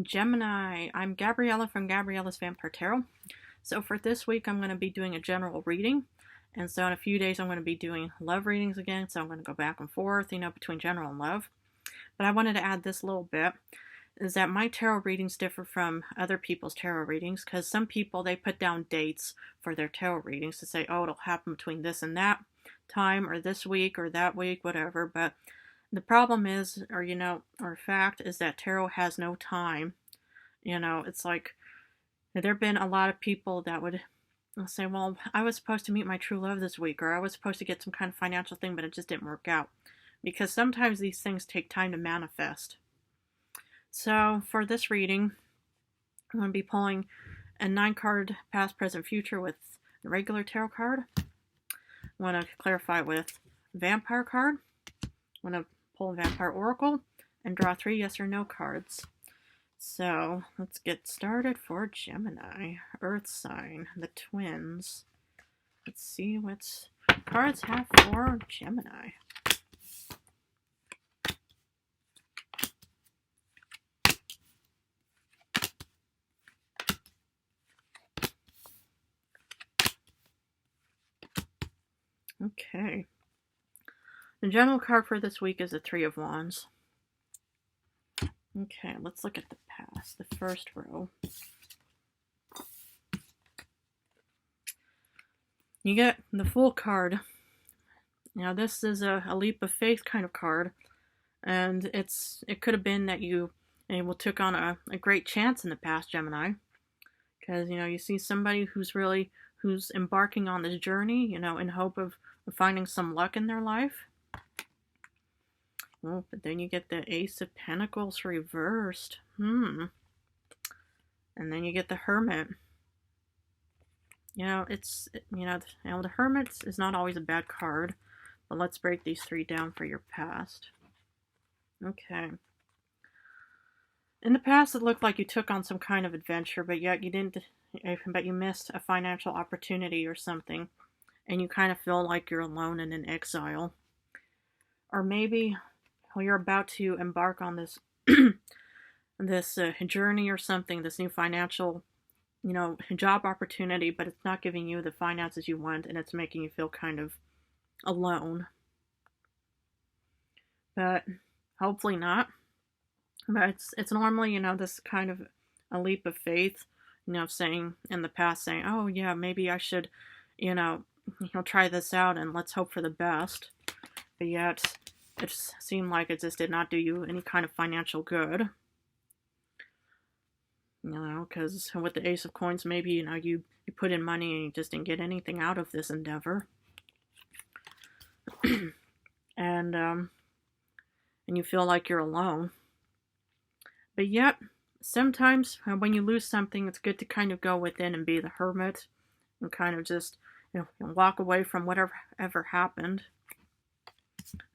Gemini, I'm Gabriella from Gabriella's Vampire Tarot. So for this week, I'm going to be doing a general reading. And so in a few days, I'm going to be doing love readings again. So I'm going to go back and forth, between general and love. But I wanted to add this little bit, is that my tarot readings differ from other people's tarot readings. Because some people, they put down dates for their tarot readings to say, oh, it'll happen between this and that time, or this week, or that week, whatever. But the problem is, or fact is that tarot has no time. It's like there have been a lot of people that would say, well, I was supposed to meet my true love this week, or I was supposed to get some kind of financial thing, but it just didn't work out. Because sometimes these things take time to manifest. So for this reading, I'm going to be pulling a 9-card past, present, future with the regular tarot card. I want to clarify with vampire card. I want to pull a vampire oracle and draw 3 yes or no cards. So let's get started for Gemini, Earth sign, the twins. Let's see what cards have for Gemini. Okay. The general card for this week is the 3 of Wands. Okay, let's look at the past, the first row. You get the Fool card. Now this is a leap of faith kind of card, and it could have been that you took on a great chance in the past, Gemini, because you see somebody who's embarking on this journey, in hope of finding some luck in their life. Oh, but then you get the Ace of Pentacles reversed. And then you get the Hermit. The Hermit is not always a bad card, but let's break these 3 down for your past. Okay. In the past, it looked like you took on some kind of adventure, but yet you didn't. But you missed a financial opportunity or something, and you kind of feel like you're alone and in exile. Or maybe you're about to embark on this this journey or something, this new financial, job opportunity, but it's not giving you the finances you want, and it's making you feel kind of alone. But hopefully not. But it's normally, this kind of a leap of faith, saying in the past, saying, oh yeah, maybe I should, try this out and let's hope for the best. But yet, it seemed like it just did not do you any kind of financial good. Because with the Ace of Coins, maybe, you put in money and you just didn't get anything out of this endeavor. and you feel like you're alone. But yet, sometimes when you lose something, it's good to kind of go within and be the hermit and kind of just, walk away from whatever ever happened.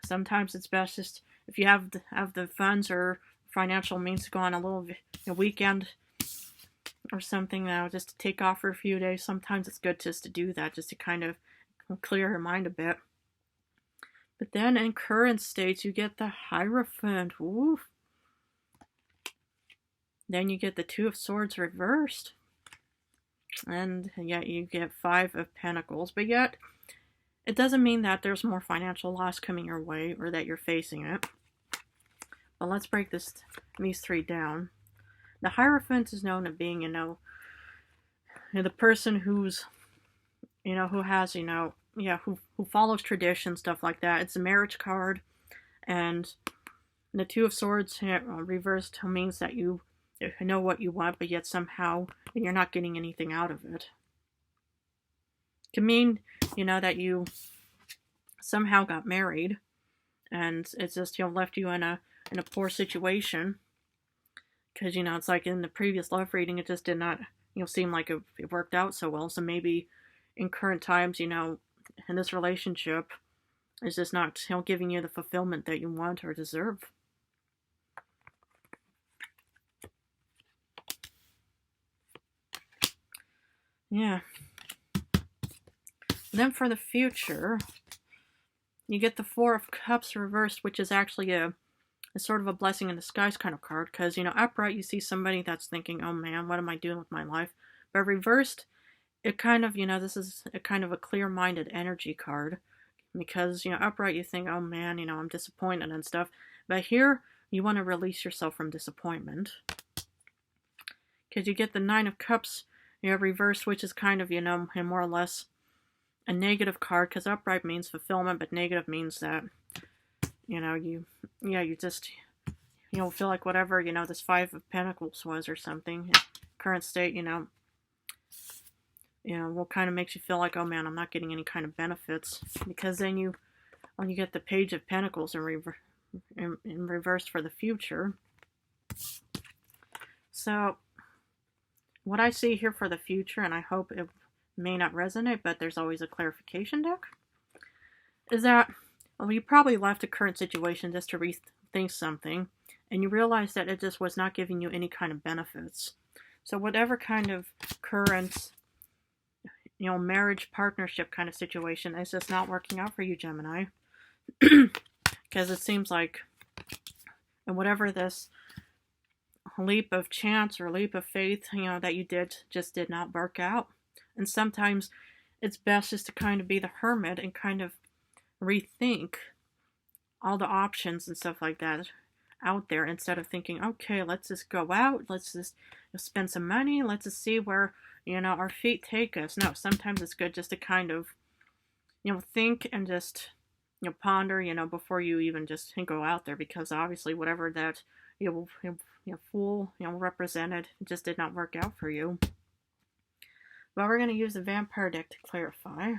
Sometimes it's best just, if you have the funds or financial means to go on a little weekend or something, just to take off for a few days. Sometimes it's good just to do that, just to kind of clear your mind a bit. But then in current states, you get the Hierophant. Oof. Then you get the 2 of Swords reversed. And yet you get 5 of Pentacles. But yet, it doesn't mean that there's more financial loss coming your way or that you're facing it. But let's break these 3 down. The Hierophant is known as being, the person who's, who has, who follows tradition, stuff like that. It's a marriage card. And the 2 of Swords reversed means that you know what you want, but yet somehow you're not getting anything out of it. It can mean, that you somehow got married, and it's just, left you in a poor situation. Because, it's like in the previous love reading, it just did not, seem like it worked out so well. So maybe in current times, in this relationship, it's just not, giving you the fulfillment that you want or deserve. Yeah. Then for the future, you get the 4 of Cups reversed, which is actually a It's sort of a blessing in disguise kind of card because, upright, you see somebody that's thinking, oh man, what am I doing with my life? But reversed, it kind of, this is a kind of a clear-minded energy card because, upright, you think, oh man, I'm disappointed and stuff. But here, you want to release yourself from disappointment because you get the Nine of Cups, reversed, which is kind of, more or less a negative card because upright means fulfillment, but negative means that, you just, feel like whatever, this Five of Pentacles was or something, current state, will kind of makes you feel like, oh man, I'm not getting any kind of benefits, because then when you get the Page of Pentacles in reverse for the future. So what I see here for the future, and I hope it may not resonate, but there's always a clarification deck, is that, well, you probably left a current situation just to rethink something, and you realize that it just was not giving you any kind of benefits. So whatever kind of current, marriage, partnership kind of situation is just not working out for you, Gemini. Because it seems like, and whatever this leap of chance or leap of faith, that you did just did not work out. And sometimes it's best just to kind of be the hermit and kind of rethink all the options and stuff like that out there, instead of thinking, okay, let's just go out, let's just spend some money, let's just see where, our feet take us. No, sometimes it's good just to kind of, think and just, ponder, before you even just go out there, because obviously whatever that fool, represented, just did not work out for you. But we're going to use the Vampire deck to clarify.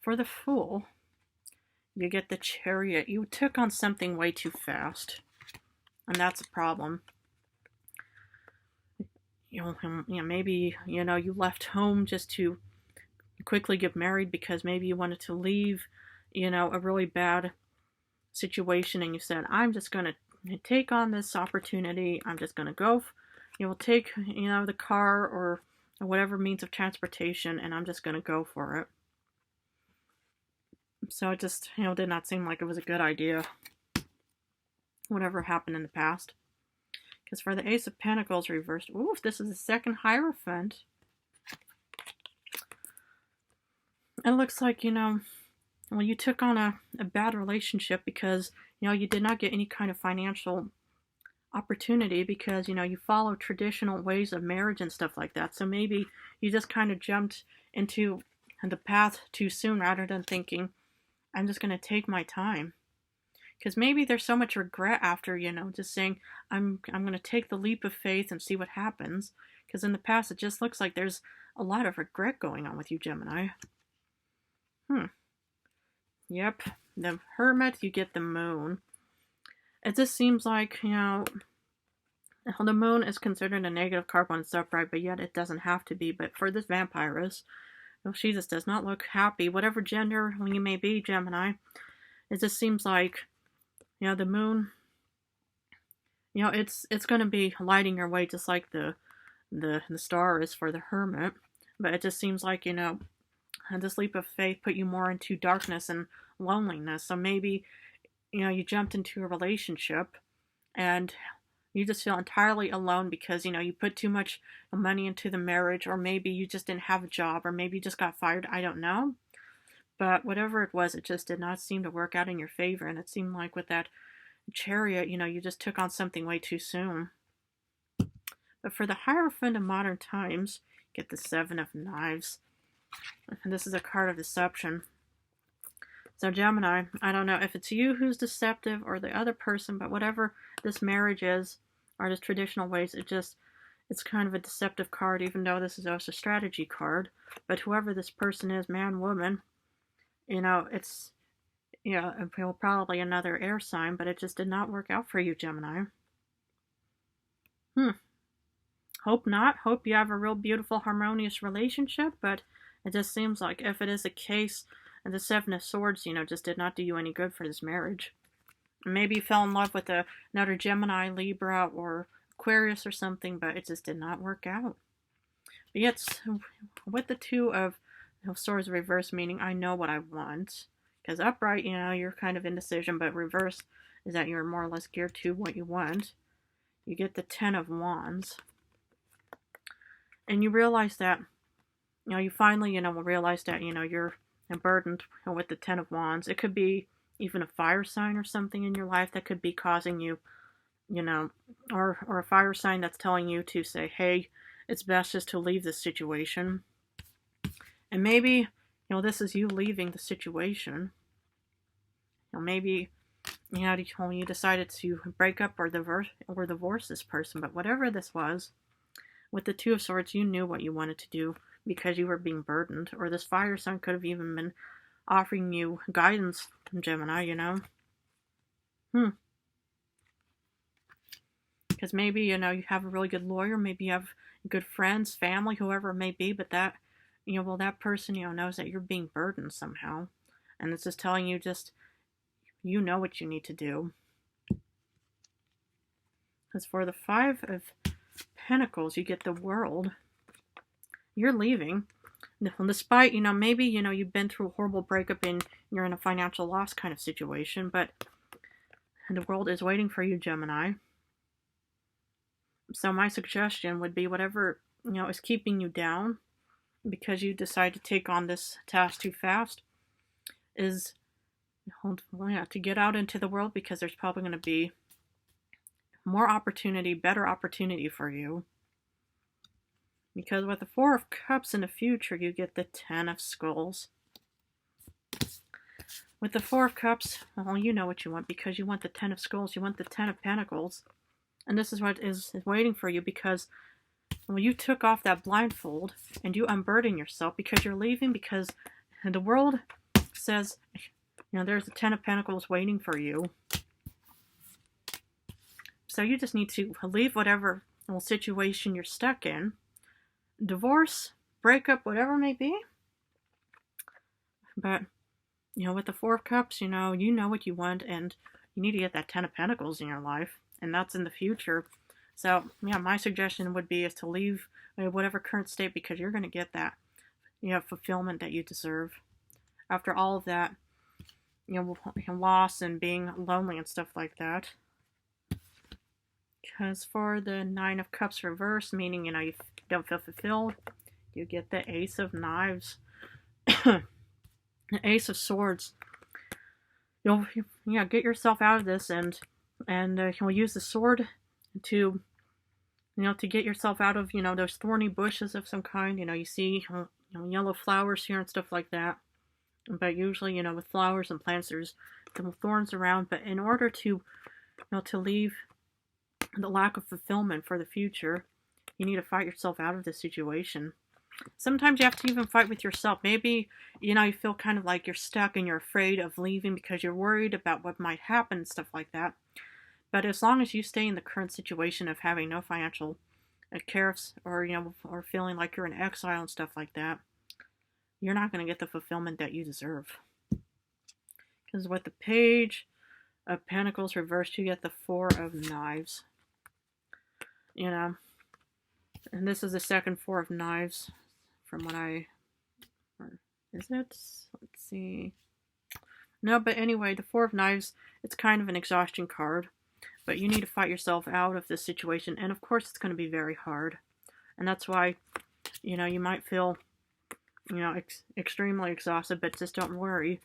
For the Fool, you get the Chariot. You took on something way too fast, and that's a problem. Maybe, you left home just to quickly get married because maybe you wanted to leave, a really bad situation, and you said, I'm just going to take on this opportunity. I'm just going to go, take, the car or whatever means of transportation, and I'm just going to go for it. So it just, did not seem like it was a good idea, whatever happened in the past. Because for the Ace of Pentacles reversed, ooh, this is the second Hierophant. It looks like, well, you took on a bad relationship because, you did not get any kind of financial opportunity because, you follow traditional ways of marriage and stuff like that. So maybe you just kind of jumped into the path too soon rather than thinking, I'm just going to take my time. Because maybe there's so much regret after, just saying, I'm going to take the leap of faith and see what happens. Because in the past, it just looks like there's a lot of regret going on with you, Gemini. Yep. The Hermit, you get the Moon. It just seems like, the Moon is considered a negative card when it's upright, but yet it doesn't have to be. But for this Vampiress, she just does not look happy. Whatever gender you may be, Gemini, it just seems like, the Moon, it's going to be lighting your way just like the star is for the Hermit. But it just seems like, this leap of faith put you more into darkness and loneliness. So maybe, you jumped into a relationship and you just feel entirely alone because, you put too much money into the marriage, or maybe you just didn't have a job, or maybe you just got fired. I don't know. But whatever it was, it just did not seem to work out in your favor. And it seemed like with that Chariot, you just took on something way too soon. But for the Hierophant of modern times, get the Seven of Knives. And this is a card of deception. So Gemini, I don't know if it's you who's deceptive or the other person, but whatever this marriage is, or this traditional ways, it's kind of a deceptive card, even though this is also a strategy card. But whoever this person is, man, woman, it's, probably another air sign, but it just did not work out for you, Gemini. Hope not. Hope you have a real beautiful, harmonious relationship, but it just seems like if it is a case, and the Seven of Swords, just did not do you any good for this marriage. Maybe you fell in love with another Gemini, Libra, or Aquarius or something, but it just did not work out. Yet, with the Two of Swords reverse, meaning I know what I want. Because upright, you're kind of indecision, but reverse is that you're more or less geared to what you want. You get the Ten of Wands. And you realize that, you finally, will realize that, you're burdened with the Ten of Wands. It could be even a fire sign or something in your life that could be causing you, or a fire sign that's telling you to say, hey, it's best just to leave this situation. And maybe, this is you leaving the situation. Maybe, you decided to break up or divorce this person. But whatever this was, with the Two of Swords, you knew what you wanted to do because you were being burdened. Or this fire sign could have even been offering you guidance from Gemini, Because maybe, you have a really good lawyer. Maybe you have good friends, family, whoever it may be. But that, that person, knows that you're being burdened somehow. And it's just telling you you know what you need to do. Because for the Five of Pentacles, you get the World. You're leaving. Despite, maybe, you've been through a horrible breakup and you're in a financial loss kind of situation. But the World is waiting for you, Gemini. So my suggestion would be whatever, is keeping you down because you decide to take on this task too fast is to get out into the world, because there's probably going to be more opportunity, better opportunity for you. Because with the Four of Cups in the future, you get the Ten of Skulls. With the Four of Cups, well, you know what you want because you want the Ten of Skulls. You want the Ten of Pentacles. And this is what is waiting for you because when you took off that blindfold and you unburden yourself because you're leaving, because the world says, there's the Ten of Pentacles waiting for you. So you just need to leave whatever situation you're stuck in. Divorce, breakup, whatever it may be. But, with the Four of Cups, you know what you want, and you need to get that Ten of Pentacles in your life, and that's in the future. So, yeah, my suggestion would be is to leave whatever current state because you're going to get that, fulfillment that you deserve. After all of that, loss and being lonely and stuff like that. Because for the Nine of Cups reverse, meaning, you don't feel fulfilled, you get the Ace of Knives. The Ace of Swords. You'll get yourself out of this and you'll use the sword to get yourself out of, those thorny bushes of some kind. You see, yellow flowers here and stuff like that. But usually, with flowers and plants, there's some thorns around. But in order to, to leave the lack of fulfillment for the future, you need to fight yourself out of this situation. Sometimes you have to even fight with yourself. Maybe, you feel kind of like you're stuck and you're afraid of leaving because you're worried about what might happen and stuff like that. But as long as you stay in the current situation of having no financial cares or, or feeling like you're in exile and stuff like that, you're not going to get the fulfillment that you deserve. Because with the Page of Pentacles reversed, you get the Four of Knives. And this is the second Four of Knives from what is it? Let's see. No, but anyway, the Four of Knives, it's kind of an exhaustion card. But you need to fight yourself out of this situation. And of course, it's going to be very hard. And that's why, you might feel, extremely exhausted. But just don't worry.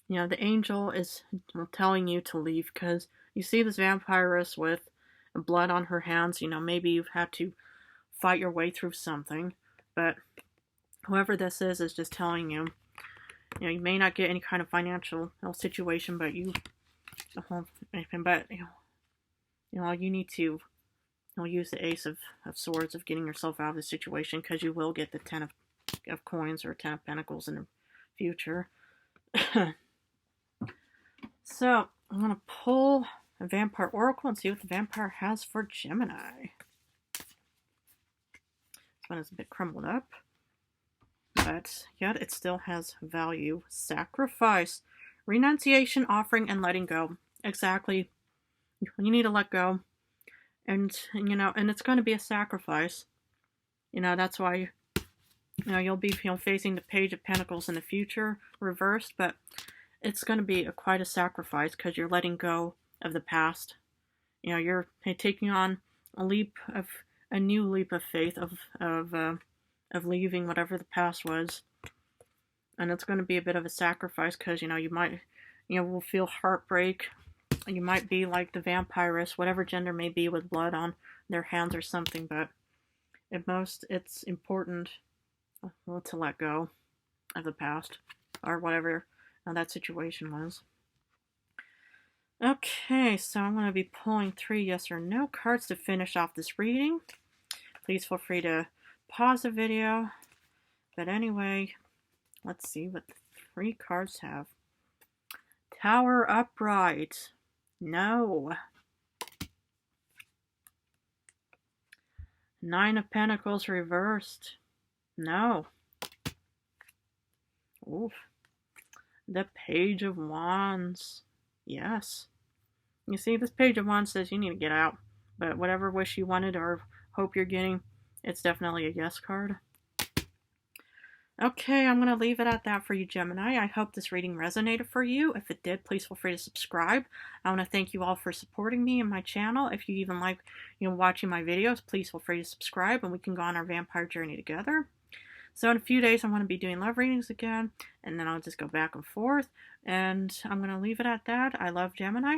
The angel is telling you to leave. Because you see this vampiress with blood on her hands. Maybe you've had to fight your way through something. But whoever this is just telling you, you may not get any kind of financial situation, but you need to use the Ace of Swords of getting yourself out of the situation, because you will get the Ten of Coins or Ten of Pentacles in the future. So I'm going to pull a Vampire Oracle and see what the vampire has for Gemini. This one is a bit crumbled up, but yet it still has value. Sacrifice. Renunciation, offering, and letting go. Exactly. You need to let go. And it's going to be a sacrifice. That's why, you'll be facing the Page of Pentacles in the future, reversed, but it's going to be quite a sacrifice because you're letting go of the past. You're taking on a new leap of faith of leaving whatever the past was, and it's going to be a bit of a sacrifice because you might will feel heartbreak. You might be like the vampiress, whatever gender may be, with blood on their hands or something, but at most it's important to let go of the past or whatever that situation was. Okay, so I'm going to be pulling 3 yes or no cards to finish off this reading. Please feel free to pause the video. But anyway, let's see what the 3 cards have. Tower upright. No. 9 of Pentacles reversed. No. Oof. The Page of Wands. Yes. You see, this Page of Wands says you need to get out. But whatever wish you wanted or hope you're getting, it's definitely a yes card. Okay, I'm going to leave it at that for you, Gemini. I hope this reading resonated for you. If it did, please feel free to subscribe. I want to thank you all for supporting me and my channel. If you even like, watching my videos, please feel free to subscribe and we can go on our vampire journey together. So in a few days, I'm going to be doing love readings again, and then I'll just go back and forth. And I'm going to leave it at that. I love Gemini.